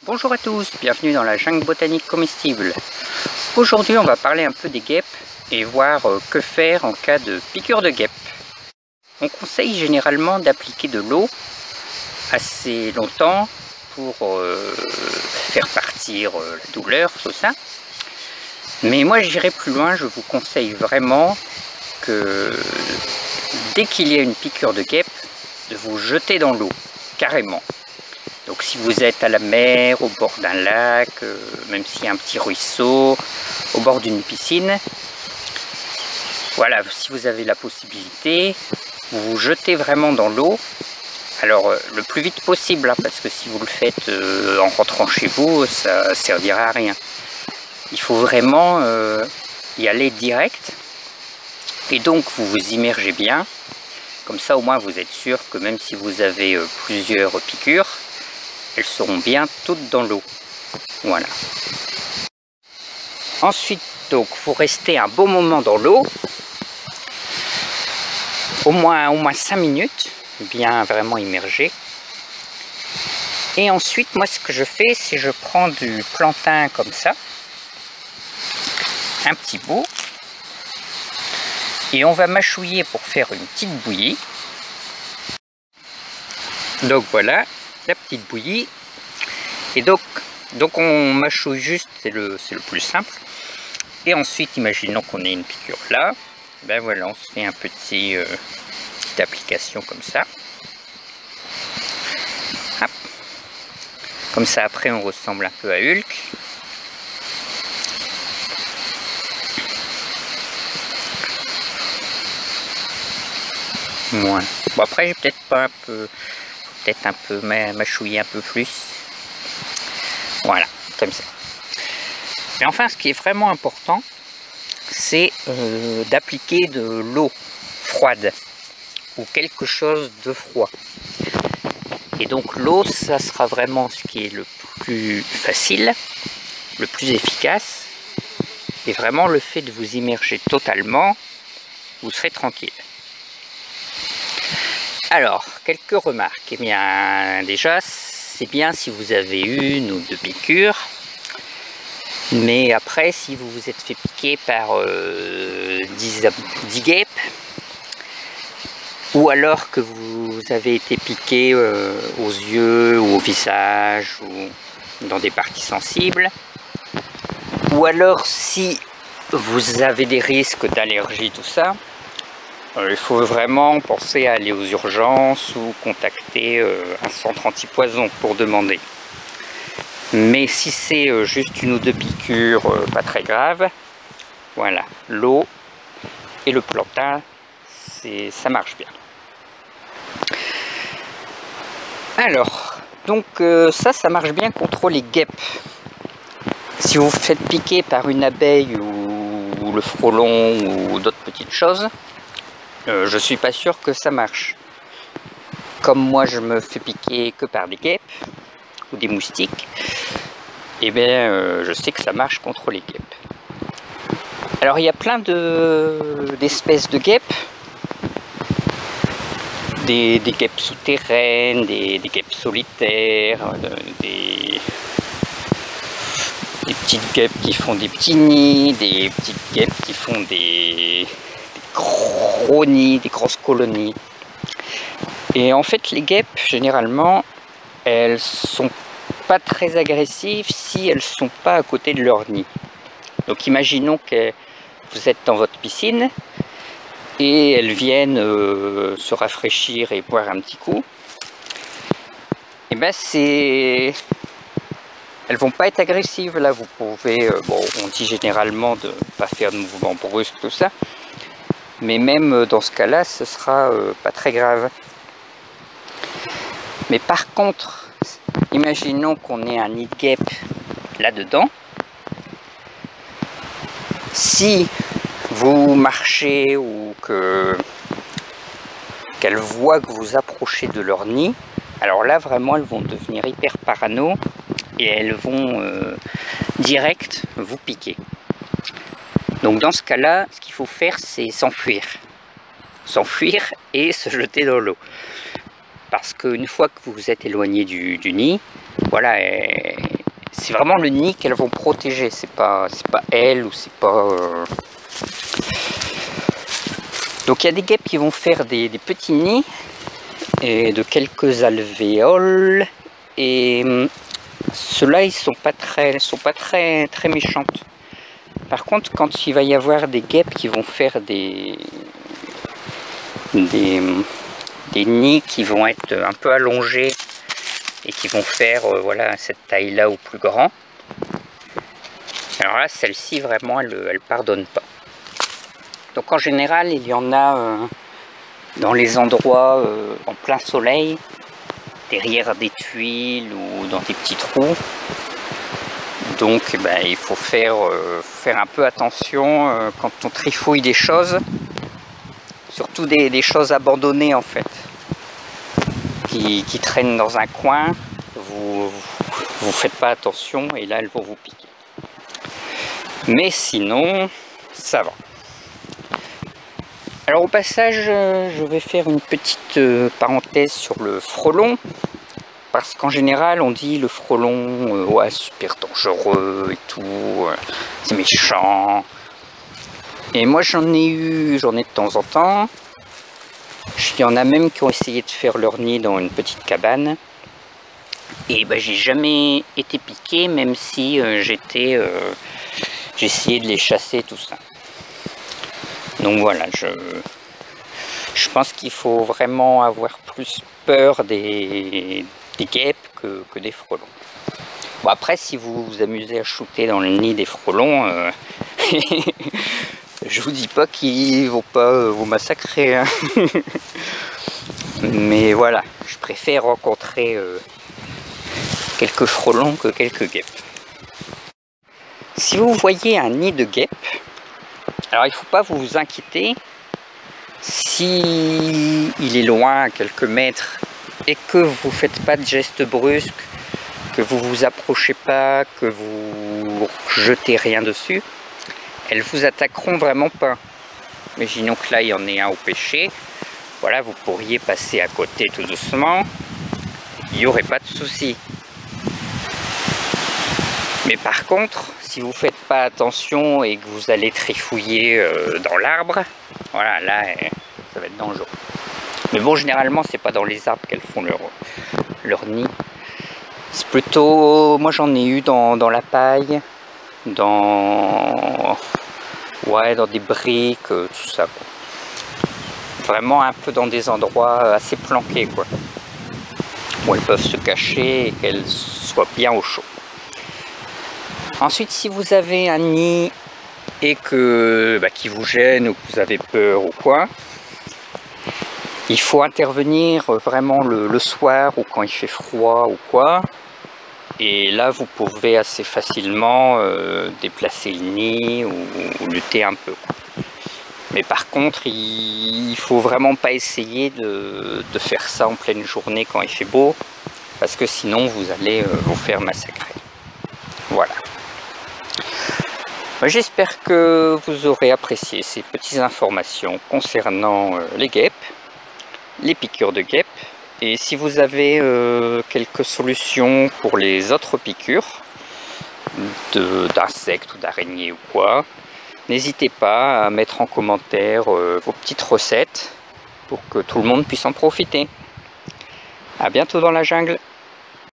Bonjour à tous, bienvenue dans la jungle botanique comestible. Aujourd'hui on va parler un peu des guêpes et voir que faire en cas de piqûre de guêpe. On conseille généralement d'appliquer de l'eau assez longtemps pour faire partir la douleur, tout ça. Mais moi j'irai plus loin, je vous conseille vraiment que dès qu'il y a une piqûre de guêpe, de vous jeter dans l'eau, carrément. Donc si vous êtes à la mer, au bord d'un lac, même s'il y a un petit ruisseau, au bord d'une piscine, voilà, si vous avez la possibilité, vous vous jetez vraiment dans l'eau. Alors le plus vite possible, hein, parce que si vous le faites en rentrant chez vous, ça ne servira à rien. Il faut vraiment y aller direct. Et donc vous vous immergez bien. Comme ça au moins vous êtes sûr que même si vous avez plusieurs piqûres, elles seront bien toutes dans l'eau. Voilà. Ensuite, donc, vous restez un bon moment dans l'eau, au moins 5 minutes, bien vraiment immergé. Et ensuite, moi, ce que je fais, c'est je prends du plantain comme ça, un petit bout, et on va mâchouiller pour faire une petite bouillie. Donc voilà, la petite bouillie. Et donc on mâchouille juste, c'est le plus simple. Et ensuite, imaginons qu'on ait une piqûre là, ben voilà, on se fait un petite application comme ça. Hop. Comme ça après on ressemble un peu à Hulk. Voilà. Bon après j'ai peut-être un peu mâchouiller un peu plus. Voilà, comme ça. Mais enfin, ce qui est vraiment important, c'est d'appliquer de l'eau froide ou quelque chose de froid. Et donc l'eau, ça sera vraiment ce qui est le plus facile, le plus efficace. Et vraiment, le fait de vous immerger totalement, vous serez tranquille. Alors, quelques remarques. Eh bien, déjà, c'est bien si vous avez une ou deux piqûres. Mais après, si vous vous êtes fait piquer par 10 guêpes, ou alors que vous avez été piqué aux yeux ou au visage, ou dans des parties sensibles, ou alors si vous avez des risques d'allergie, tout ça, il faut vraiment penser à aller aux urgences ou contacter un centre antipoison pour demander. Mais si c'est juste une ou deux piqûres pas très graves, voilà, l'eau et le plantain, ça marche bien. Alors, donc ça marche bien contre les guêpes. Si vous vous faites piquer par une abeille ou le frelon ou d'autres petites choses, je suis pas sûr que ça marche. Comme moi je me fais piquer que par des guêpes ou des moustiques, et bien je sais que ça marche contre les guêpes. Alors il y a plein d'espèces de guêpes, des guêpes souterraines, des guêpes solitaires, des petites guêpes qui font des petits nids, des petites guêpes qui font des gros nids, des grosses colonies. Et en fait les guêpes généralement elles sont pas très agressives si elles sont pas à côté de leur nid. Donc imaginons que vous êtes dans votre piscine et elles viennent se rafraîchir et boire un petit coup. Et ben elles vont pas être agressives là. Vous pouvez, bon, on dit généralement de pas faire de mouvements brusques, tout ça, mais même dans ce cas-là, ce sera pas très grave. Mais par contre, imaginons qu'on ait un nid de guêpe là-dedans. Si vous marchez ou qu'elles voient que vous approchez de leur nid, alors là vraiment elles vont devenir hyper parano et elles vont direct vous piquer. Donc dans ce cas-là, ce qu'il faut faire, c'est s'enfuir. S'enfuir et se jeter dans l'eau. Parce qu'une fois que vous vous êtes éloigné du nid, voilà, c'est vraiment le nid qu'elles vont protéger, c'est pas elles ou c'est pas... Donc il y a des guêpes qui vont faire des petits nids et de quelques alvéoles, et ceux-là ils sont pas très méchantes. Par contre, quand il va y avoir des guêpes qui vont faire des nids qui vont être un peu allongés et qui vont faire voilà, cette taille-là ou plus grand, alors là, celle-ci, vraiment, elle pardonne pas. Donc en général, il y en a dans les endroits en plein soleil, derrière des tuiles ou dans des petits trous. Donc il faut faire un peu attention quand on trifouille des choses, surtout des choses abandonnées en fait, qui traînent dans un coin. Vous faites pas attention et là elles vont vous piquer. Mais sinon, ça va. Alors au passage, je vais faire une petite parenthèse sur le frelon. Parce qu'en général, on dit le frelon, ouais, super dangereux et tout, c'est méchant. Et moi, j'en ai de temps en temps. Il y en a même qui ont essayé de faire leur nid dans une petite cabane. Et j'ai jamais été piqué, même si j'ai essayé de les chasser, tout ça. Donc voilà, je pense qu'il faut vraiment avoir plus peur des guêpes que des frelons. Bon, après, si vous vous amusez à shooter dans le nid des frelons, je vous dis pas qu'ils vont pas vous massacrer, hein. Mais voilà, je préfère rencontrer quelques frelons que quelques guêpes. Si vous voyez un nid de guêpes, alors il ne faut pas vous inquiéter si il est loin à quelques mètres et que vous ne faites pas de gestes brusques, que vous vous approchez pas, que vous jetez rien dessus, elles vous attaqueront vraiment pas. Imaginons que là il y en ait un au pêcher, voilà, vous pourriez passer à côté tout doucement, il n'y aurait pas de souci. Mais par contre, si vous ne faites pas attention et que vous allez trifouiller dans l'arbre, voilà, là ça va être dangereux. Mais bon, généralement c'est pas dans les arbres qu'elles font leur nid. C'est plutôt, moi j'en ai eu dans la paille, dans des briques, tout ça, quoi. Vraiment un peu dans des endroits assez planqués, quoi, où elles peuvent se cacher et qu'elles soient bien au chaud. Ensuite, si vous avez un nid et qui vous gêne ou que vous avez peur ou quoi, il faut intervenir vraiment le soir ou quand il fait froid ou quoi. Et là, vous pouvez assez facilement déplacer le nid ou lutter un peu. Mais par contre, il faut vraiment pas essayer de faire ça en pleine journée quand il fait beau, parce que sinon vous allez vous faire massacrer. Voilà. J'espère que vous aurez apprécié ces petites informations concernant les guêpes, les piqûres de guêpes. Et si vous avez quelques solutions pour les autres piqûres d'insectes ou d'araignées ou quoi, n'hésitez pas à mettre en commentaire vos petites recettes pour que tout le monde puisse en profiter. À bientôt dans la jungle.